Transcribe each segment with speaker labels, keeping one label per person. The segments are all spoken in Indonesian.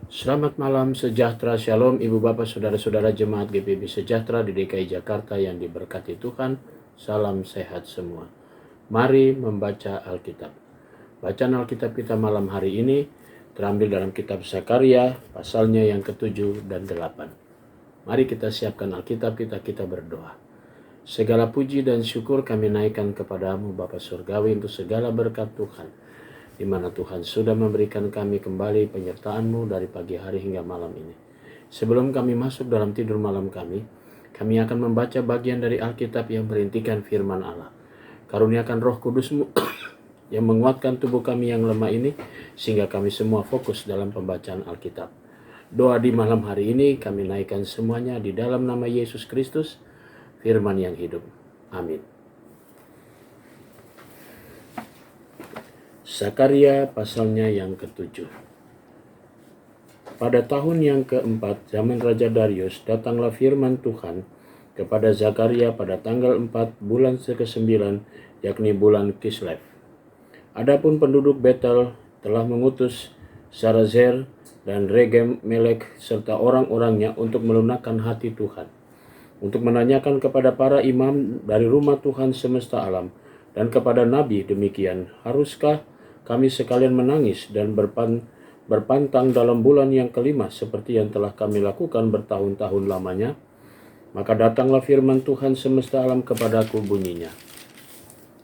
Speaker 1: Selamat malam, sejahtera, shalom Ibu Bapak Saudara-saudara Jemaat GPB Sejahtera di DKI Jakarta yang diberkati Tuhan. Salam sehat semua. Mari membaca Alkitab. Bacaan Alkitab kita malam hari ini terambil dalam kitab Zakaria pasalnya yang ke-7 dan 8. Mari kita siapkan Alkitab kita berdoa. Segala puji dan syukur kami naikkan kepadamu Bapa Surgawi untuk segala berkat Tuhan, di mana Tuhan sudah memberikan kami kembali penyertaan-Mu dari pagi hari hingga malam ini. Sebelum kami masuk dalam tidur malam kami akan membaca bagian dari Alkitab yang berintikan firman Allah. Karuniakan Roh Kudus-Mu yang menguatkan tubuh kami yang lemah ini, sehingga kami semua fokus dalam pembacaan Alkitab. Doa di malam hari ini kami naikkan semuanya di dalam nama Yesus Kristus, firman yang hidup. Amin. Zakaria pasalnya yang ke-7. Pada tahun yang ke-4 zaman Raja Darius, datanglah firman Tuhan kepada Zakaria pada tanggal 4 bulan ke-9, yakni bulan Kislev. Adapun penduduk Betel telah mengutus Sarazer dan Regem Melek serta orang-orangnya untuk melunakkan hati Tuhan, untuk menanyakan kepada para imam dari rumah Tuhan semesta alam dan kepada nabi demikian, haruskah kami sekalian menangis dan berpantang dalam bulan yang kelima seperti yang telah kami lakukan bertahun-tahun lamanya? Maka datanglah firman Tuhan semesta alam kepadaku bunyinya.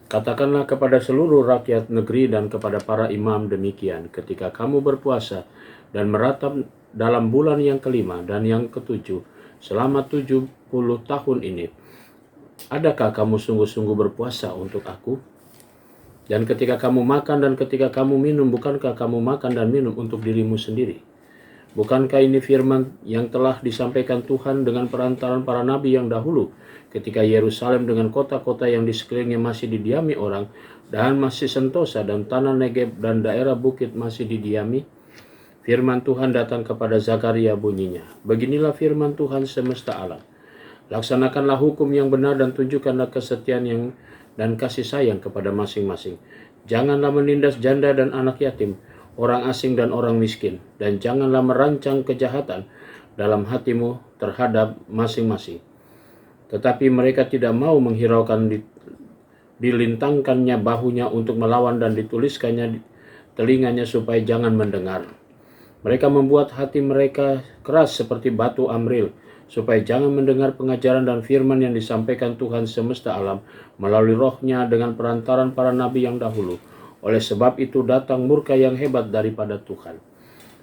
Speaker 1: Katakanlah kepada seluruh rakyat negeri dan kepada para imam demikian, ketika kamu berpuasa dan meratap dalam bulan yang kelima dan yang ke-7 selama 70 tahun ini, adakah kamu sungguh-sungguh berpuasa untuk aku? Dan ketika kamu makan dan ketika kamu minum, bukankah kamu makan dan minum untuk dirimu sendiri? Bukankah ini firman yang telah disampaikan Tuhan dengan perantaran para nabi yang dahulu, ketika Yerusalem dengan kota-kota yang di sekelilingnya masih didiami orang, dan masih sentosa dan tanah Negeb dan daerah bukit masih didiami? Firman Tuhan datang kepada Zakaria bunyinya, beginilah firman Tuhan semesta alam. Laksanakanlah hukum yang benar dan tunjukkanlah kesetiaan dan kasih sayang kepada masing-masing. Janganlah menindas janda dan anak yatim, orang asing dan orang miskin, dan janganlah merancang kejahatan dalam hatimu terhadap masing-masing. Tetapi mereka tidak mau menghiraukan dilintangkannya bahunya untuk melawan dan dituliskannya telinganya supaya jangan mendengar. Mereka membuat hati mereka keras seperti batu Amril, supaya jangan mendengar pengajaran dan firman yang disampaikan Tuhan semesta alam melalui rohnya dengan perantaran para nabi yang dahulu. Oleh sebab itu datang murka yang hebat daripada Tuhan.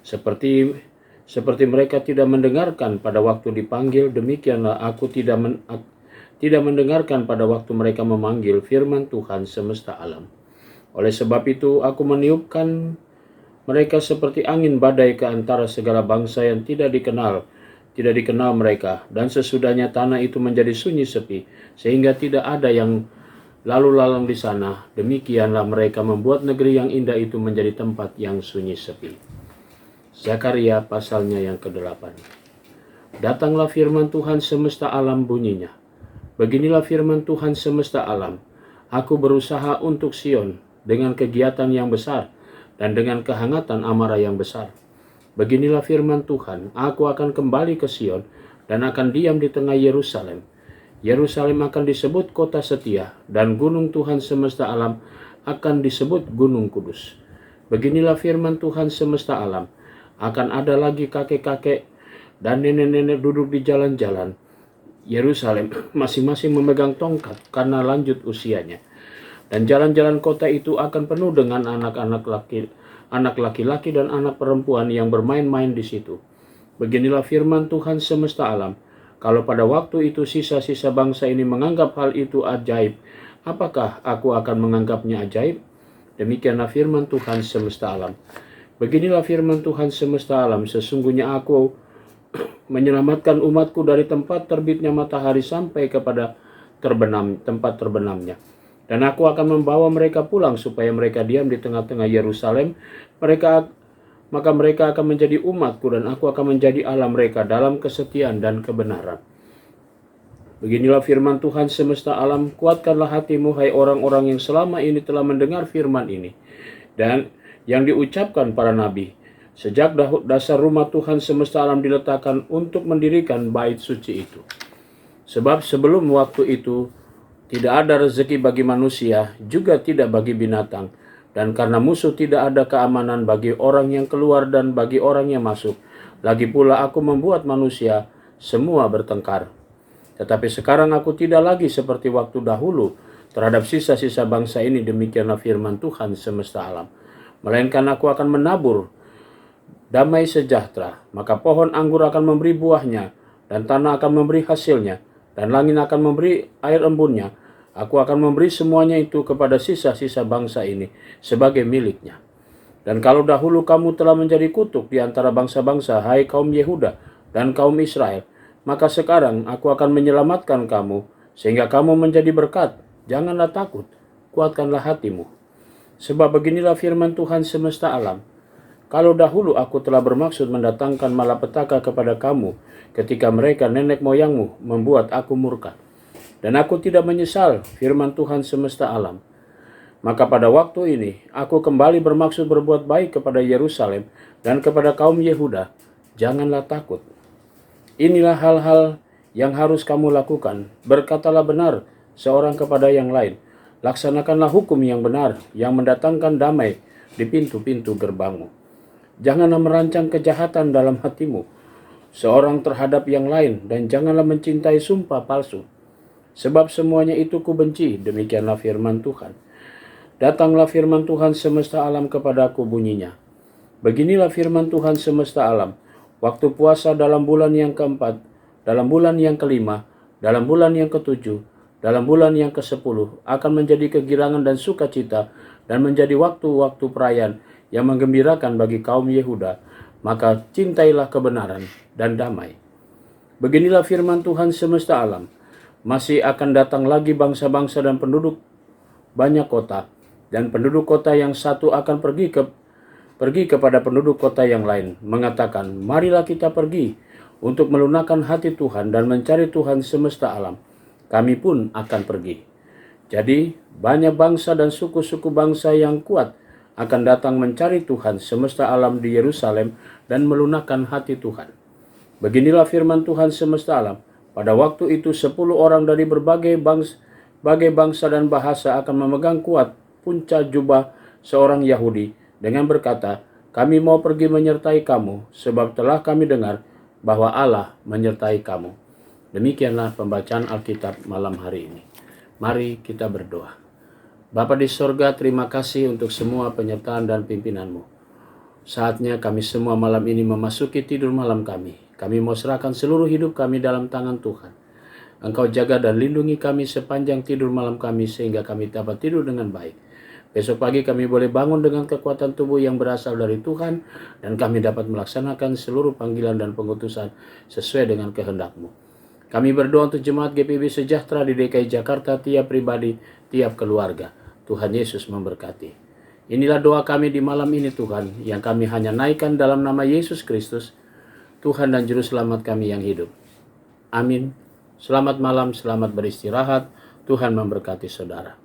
Speaker 1: Seperti mereka tidak mendengarkan pada waktu dipanggil, demikianlah aku tidak mendengarkan pada waktu mereka memanggil firman Tuhan semesta alam. Oleh sebab itu aku meniupkan mereka seperti angin badai ke antara segala bangsa yang tidak dikenal mereka, dan sesudahnya tanah itu menjadi sunyi sepi, sehingga tidak ada yang lalu lalang di sana. Demikianlah mereka membuat negeri yang indah itu menjadi tempat yang sunyi sepi. Zakaria pasalnya yang ke-8. Datanglah firman Tuhan semesta alam bunyinya, beginilah firman Tuhan semesta alam, aku berusaha untuk Sion dengan kegiatan yang besar dan dengan kehangatan amarah yang besar. Beginilah firman Tuhan, aku akan kembali ke Sion dan akan diam di tengah Yerusalem. Yerusalem akan disebut kota setia, dan gunung Tuhan semesta alam akan disebut gunung kudus. Beginilah firman Tuhan semesta alam, akan ada lagi kakek-kakek dan nenek-nenek duduk di jalan-jalan Yerusalem, masing-masing memegang tongkat karena lanjut usianya. Dan jalan-jalan kota itu akan penuh dengan anak laki-laki dan anak perempuan yang bermain-main di situ. Beginilah firman Tuhan semesta alam, kalau pada waktu itu sisa-sisa bangsa ini menganggap hal itu ajaib, apakah aku akan menganggapnya ajaib? Demikianlah firman Tuhan semesta alam. Beginilah firman Tuhan semesta alam, sesungguhnya aku menyelamatkan umatku dari tempat terbitnya matahari sampai kepada tempat terbenamnya. Dan aku akan membawa mereka pulang supaya mereka diam di tengah-tengah Yerusalem. Maka mereka akan menjadi umatku dan aku akan menjadi Allah mereka dalam kesetiaan dan kebenaran. Beginilah firman Tuhan semesta alam, kuatkanlah hatimu hai orang-orang yang selama ini telah mendengar firman ini dan yang diucapkan para nabi. sejak dasar rumah Tuhan semesta alam diletakkan untuk mendirikan bait suci itu. Sebab sebelum waktu itu tidak ada rezeki bagi manusia, juga tidak bagi binatang. Dan karena musuh tidak ada keamanan bagi orang yang keluar dan bagi orang yang masuk. Lagi pula aku membuat manusia semua bertengkar. Tetapi sekarang aku tidak lagi seperti waktu dahulu terhadap sisa-sisa bangsa ini, demikianlah firman Tuhan semesta alam. Melainkan aku akan menabur damai sejahtera, maka pohon anggur akan memberi buahnya, dan tanah akan memberi hasilnya, dan langit akan memberi air embunnya. Aku akan memberi semuanya itu kepada sisa-sisa bangsa ini sebagai miliknya. Dan kalau dahulu kamu telah menjadi kutuk di antara bangsa-bangsa, hai kaum Yehuda dan kaum Israel, maka sekarang aku akan menyelamatkan kamu, sehingga kamu menjadi berkat. Janganlah takut, kuatkanlah hatimu. Sebab beginilah firman Tuhan semesta alam. Kalau dahulu aku telah bermaksud mendatangkan malapetaka kepada kamu ketika mereka nenek moyangmu membuat aku murka. Dan aku tidak menyesal, firman Tuhan semesta alam. Maka pada waktu ini aku kembali bermaksud berbuat baik kepada Yerusalem dan kepada kaum Yehuda. Janganlah takut. Inilah hal-hal yang harus kamu lakukan. Berkatalah benar seorang kepada yang lain. Laksanakanlah hukum yang benar yang mendatangkan damai di pintu-pintu gerbangmu. Janganlah merancang kejahatan dalam hatimu seorang terhadap yang lain, dan janganlah mencintai sumpah palsu. Sebab semuanya itu kubenci, demikianlah firman Tuhan. Datanglah firman Tuhan semesta alam kepadaku, bunyinya. Beginilah firman Tuhan semesta alam. Waktu puasa dalam bulan yang keempat, dalam bulan yang kelima, dalam bulan yang ketujuh, dalam bulan yang ke-10 akan menjadi kegirangan dan sukacita, dan menjadi waktu-waktu perayaan yang menggembirakan bagi kaum Yehuda. Maka cintailah kebenaran dan damai. Beginilah firman Tuhan semesta alam. Masih akan datang lagi bangsa-bangsa dan penduduk banyak kota, dan penduduk kota yang satu akan pergi kepada penduduk kota yang lain, mengatakan, marilah kita pergi untuk melunakkan hati Tuhan dan mencari Tuhan semesta alam. Kami pun akan pergi. Jadi banyak bangsa dan suku-suku bangsa yang kuat akan datang mencari Tuhan semesta alam di Yerusalem dan melunakkan hati Tuhan. Beginilah firman Tuhan semesta alam. Pada waktu itu 10 orang dari berbagai bangsa dan bahasa akan memegang kuat punca jubah seorang Yahudi dengan berkata, kami mau pergi menyertai kamu, sebab telah kami dengar bahwa Allah menyertai kamu. Demikianlah pembacaan Alkitab malam hari ini. Mari kita berdoa. Bapa di sorga, terima kasih untuk semua penyertaan dan pimpinan-Mu. Saatnya kami semua malam ini memasuki tidur malam kami. Kami mau serahkan seluruh hidup kami dalam tangan Tuhan. Engkau jaga dan lindungi kami sepanjang tidur malam kami, sehingga kami dapat tidur dengan baik. Besok pagi kami boleh bangun dengan kekuatan tubuh yang berasal dari Tuhan, dan kami dapat melaksanakan seluruh panggilan dan pengutusan sesuai dengan kehendak-Mu. Kami berdoa untuk jemaat GPIB Sejahtera di DKI Jakarta, tiap pribadi, tiap keluarga. Tuhan Yesus memberkati. Inilah doa kami di malam ini Tuhan, yang kami hanya naikkan dalam nama Yesus Kristus, Tuhan dan Juru Selamat kami yang hidup. Amin. Selamat malam, selamat beristirahat. Tuhan memberkati saudara.